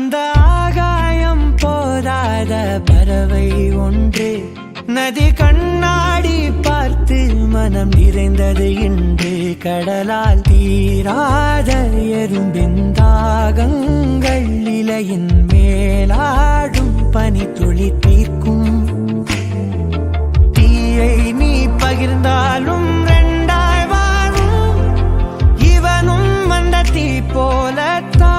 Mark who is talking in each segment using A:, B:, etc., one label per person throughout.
A: அந்த ஆகாயம் போதாத பறவை ஒன்று நதி கண்ணாடி பார்த்து மனம் நிறைந்தது இன்று கடலால் தீராத எறும்பின் தாகங்கள் இலையின் மேலாடும் பனி துளி தீர்க்கும் தீயை நீ பகிர்ந்தாலும் ரெண்டாய் வாழும் இவனும் அந்த தீ போலத்தான்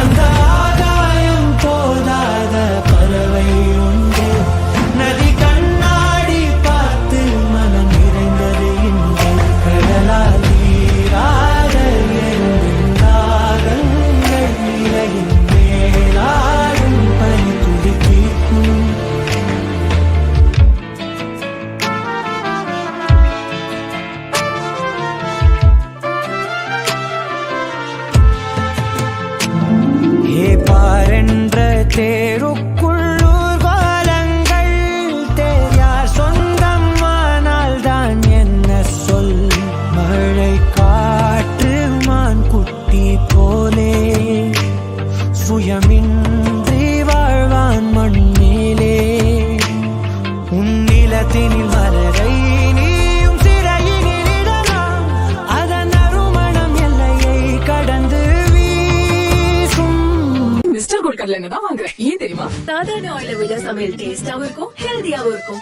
A: அந்த ஆகாயம் போதாத பறவை ஒன்று நதி கண்ணாடி பார்த்து மனம் நிறைந்தது இன்று கடலால் நீராத எறும்பின் தாகங்கள் இலையின் மேலாடும் பனி துளி தீர்க்கும் பாரென்ற தேருக்குள்ளூர் கோலங்கள் தேயார் சொந்தம் ஆனால் தான் என்ன சொல் மழை காற்று மான் குட்டி போலே சுயமின்றி வாழ்வான் மண் மேலே உன் நிலத்தினில் மலரை நீயும் சிறையினில் இடலாம் அதன் அருமணம் எல்லையை கடந்து
B: மிஸ்டர் கோல்கர்ல என்னதான் வாங்குறேன் ஏன் தெரியுமா? சாதாரண ஆயில விட சமையல் டேஸ்டாவும் இருக்கும், ஹெல்தியாவும் இருக்கும்.